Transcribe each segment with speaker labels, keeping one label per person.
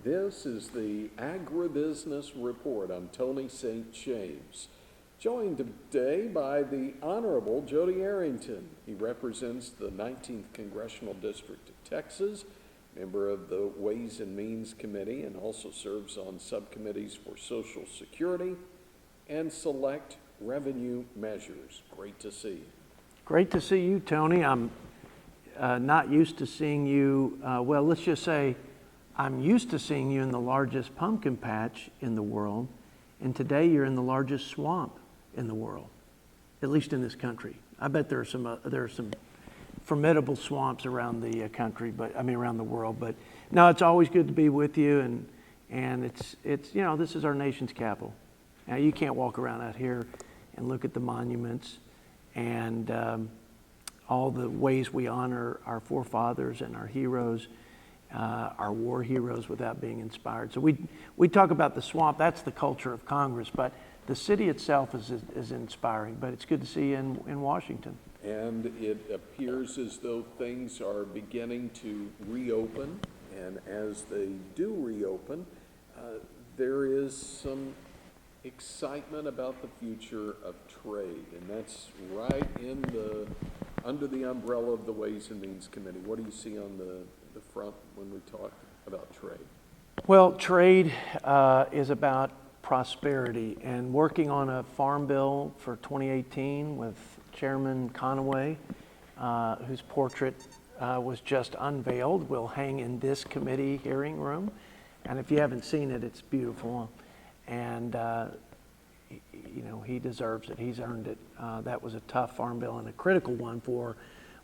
Speaker 1: This is the Agribusiness Report. I'm Tony St. James, joined today by the Honorable Jodey Arrington. He represents the 19th Congressional District of Texas, member of the Ways and Means Committee, and also serves on subcommittees for Social Security and Select Revenue Measures. Great to see you.
Speaker 2: Great to see you, Tony. I'm not used to seeing you, well, let's just say I'm used to seeing you in the largest pumpkin patch in the world, and today you're in the largest swamp in the world, at least in this country. I bet there are some formidable swamps around the country, around the world. But no, it's always good to be with you, and it's this is our nation's capital. Now you can't walk around out here and look at the monuments and all the ways we honor our forefathers and our heroes, our war heroes, without being inspired. So we talk about the swamp. That's the culture of Congress, but the city itself is inspiring. But it's good to see you in Washington.
Speaker 1: And it appears as though things are beginning to reopen, and as they do reopen, there is some excitement about the future of trade, and that's right under the umbrella of the Ways and Means Committee. What do you see on the front when we talk about trade?
Speaker 2: Well, trade is about prosperity, and working on a farm bill for 2018 with Chairman Conaway, whose portrait was just unveiled, will hang in this committee hearing room. And if you haven't seen it, it's beautiful. And he deserves it. He's earned it. That was a tough farm bill and a critical one for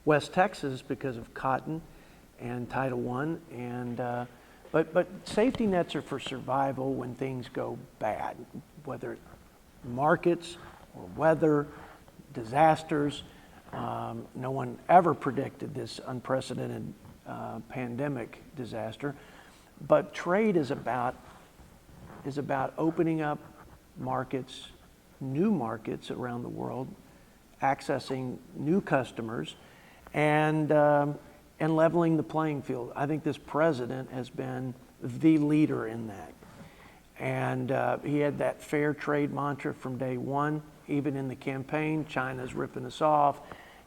Speaker 2: West Texas because of cotton and Title I. And but safety nets are for survival when things go bad, whether it's markets or weather, disasters. No one ever predicted this unprecedented pandemic disaster. But trade is about opening up markets, new markets around the world, accessing new customers, and leveling the playing field. I think this president has been the leader in that. And he had that fair trade mantra from day one, even in the campaign. China's ripping us off.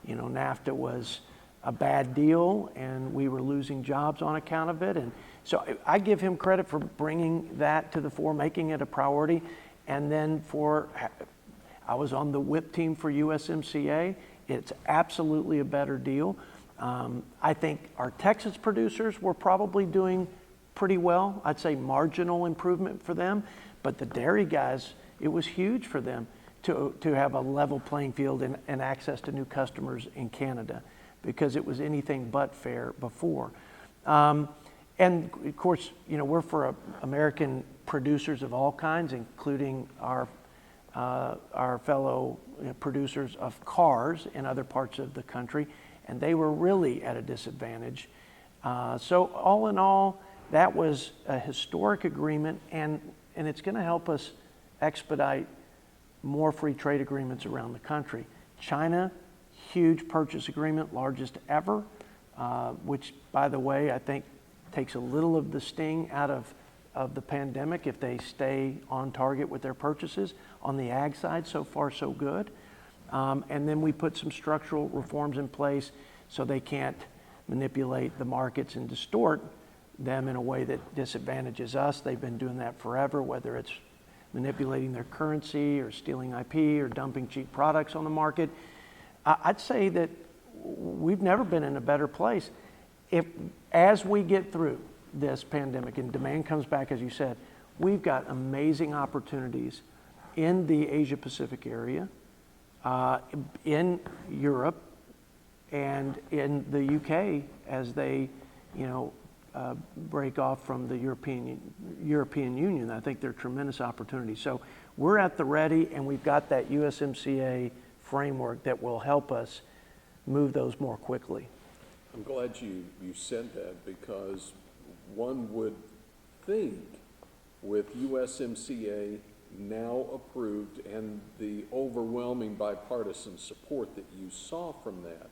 Speaker 2: NAFTA was a bad deal, and we were losing jobs on account of it. And so I give him credit for bringing that to the fore, making it a priority. And then I was on the whip team for USMCA. It's absolutely a better deal. I think our Texas producers were probably doing pretty well. I'd say marginal improvement for them. But the dairy guys, it was huge for them to have a level playing field and access to new customers in Canada, because it was anything but fair before. And of course, we're for American producers of all kinds, including our fellow producers of cars in other parts of the country, and they were really at a disadvantage. So all in all, that was a historic agreement, and it's going to help us expedite more free trade agreements around the country. China, huge purchase agreement, largest ever, which, by the way, I think takes a little of the sting out of the pandemic if they stay on target with their purchases. On the ag side, so far so good. And then we put some structural reforms in place so they can't manipulate the markets and distort them in a way that disadvantages us. They've been doing that forever, whether it's manipulating their currency or stealing IP or dumping cheap products on the market. I'd say that we've never been in a better place. As we get through this pandemic and demand comes back, as you said, we've got amazing opportunities in the Asia Pacific area, in Europe, and in the UK as they, break off from the European Union. I think there are tremendous opportunities. So we're at the ready, and we've got that USMCA framework that will help us move those more quickly.
Speaker 1: I'm glad you said that, because one would think with USMCA now approved and the overwhelming bipartisan support that you saw from that,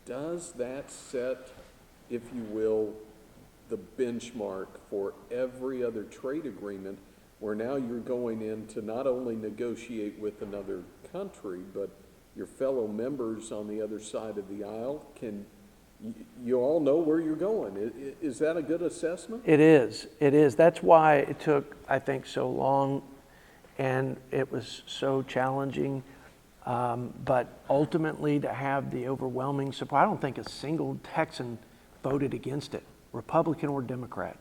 Speaker 1: does that set, if you will, the benchmark for every other trade agreement, where now you're going in to not only negotiate with another country, but your fellow members on the other side of the aisle you all know where you're going. Is that a good assessment?
Speaker 2: It is. It is. That's why it took, I think, so long, and it was so challenging. But ultimately, to have the overwhelming support, I don't think a single Texan voted against it, Republican or Democrat.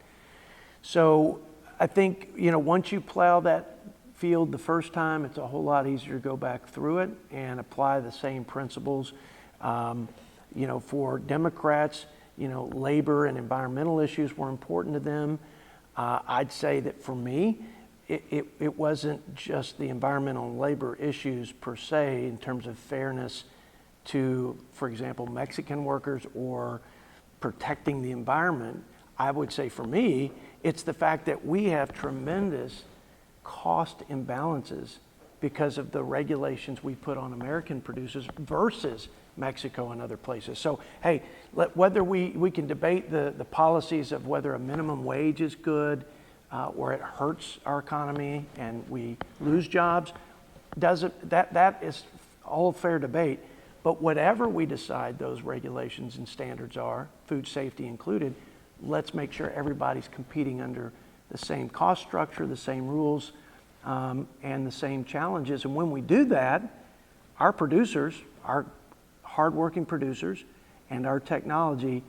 Speaker 2: So I think, once you plow that field the first time, it's a whole lot easier to go back through it and apply the same principles. For Democrats, labor and environmental issues were important to them. I'd say that for me, it wasn't just the environmental and labor issues per se in terms of fairness to, for example, Mexican workers or protecting the environment. I would say for me, it's the fact that we have tremendous cost imbalances because of the regulations we put on American producers versus Mexico and other places. So, hey, whether we can debate the policies of whether a minimum wage is good or it hurts our economy and we lose jobs, that is all fair debate. But whatever we decide those regulations and standards are, food safety included, let's make sure everybody's competing under the same cost structure, the same rules, and the same challenges. And when we do that, our producers, our hardworking producers, and our technology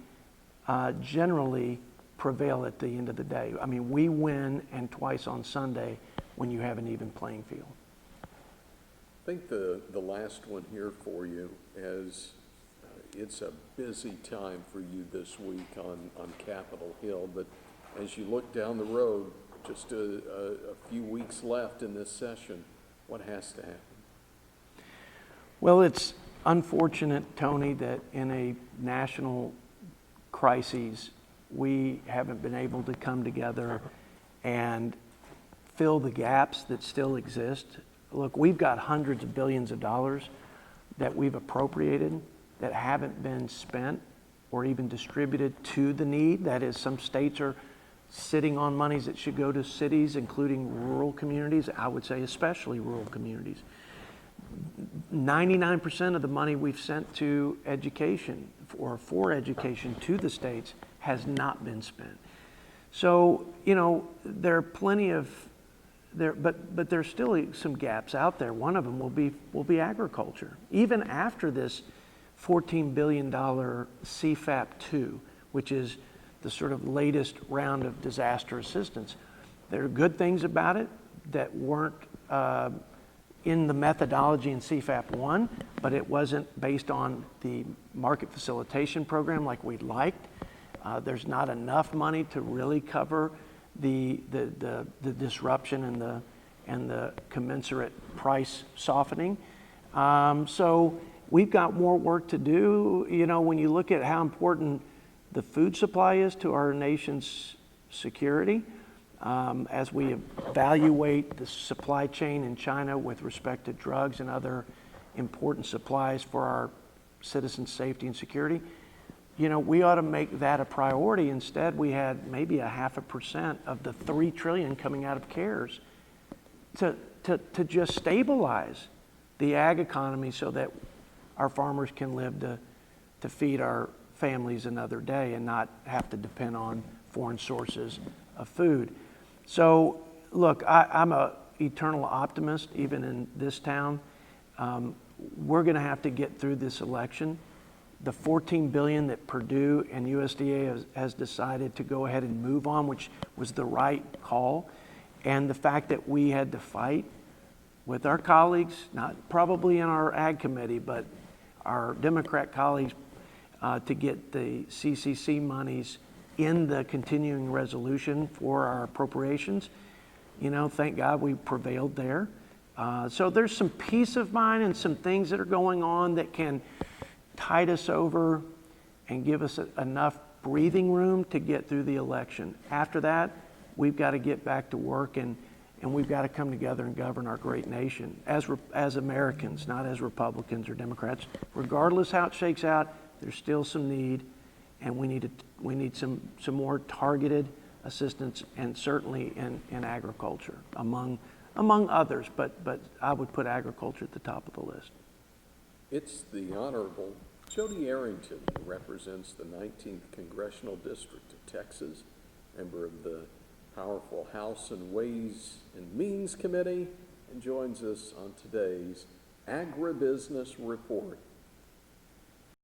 Speaker 2: generally prevail at the end of the day. I mean, we win, and twice on Sunday when you have an even playing field.
Speaker 1: I think the last one here for you is it's a busy time for you this week on Capitol Hill, but as you look down the road, just a few weeks left in this session, what has to happen?
Speaker 2: Well, it's unfortunate, Tony, that in a national crisis, we haven't been able to come together and fill the gaps that still exist. Look, we've got hundreds of billions of dollars that we've appropriated that haven't been spent or even distributed to the need. That is, some states are sitting on monies that should go to cities, including rural communities, I would say especially rural communities. 99% of the money we've sent to education or for education to the states has not been spent. So, there are plenty of but there's still some gaps out there. One of them will be agriculture. Even after this $14 billion CFAP 2, which is the sort of latest round of disaster assistance, there are good things about it that weren't in the methodology in CFAP 1, but it wasn't based on the market facilitation program like we'd liked. There's not enough money to really cover the disruption and the commensurate price softening. So we've got more work to do. When you look at how important the food supply is to our nation's security, as we evaluate the supply chain in China with respect to drugs and other important supplies for our citizens' safety and security, we ought to make that a priority. Instead, we had maybe 0.5% of the $3 trillion coming out of CARES to just stabilize the ag economy so that our farmers can live to feed our families another day and not have to depend on foreign sources of food. So, look, I'm an eternal optimist, even in this town. We're going to have to get through this election. The $14 billion that Purdue and USDA has decided to go ahead and move on, which was the right call, and the fact that we had to fight with our colleagues, not probably in our ag committee, but our Democrat colleagues, to get the CCC monies in the continuing resolution for our appropriations. Thank God we prevailed there. So there's some peace of mind and some things that are going on that can tide us over and give us enough breathing room to get through the election. After that, we've got to get back to work and we've got to come together and govern our great nation as Americans, not as Republicans or Democrats. Regardless how it shakes out, there's still some need, and we need some more targeted assistance, and certainly in agriculture, among others, but I would put agriculture at the top of the list.
Speaker 1: It's the Honorable Jodey Arrington, who represents the 19th Congressional District of Texas, member of the powerful House and Ways and Means Committee, and joins us on today's Agribusiness Report.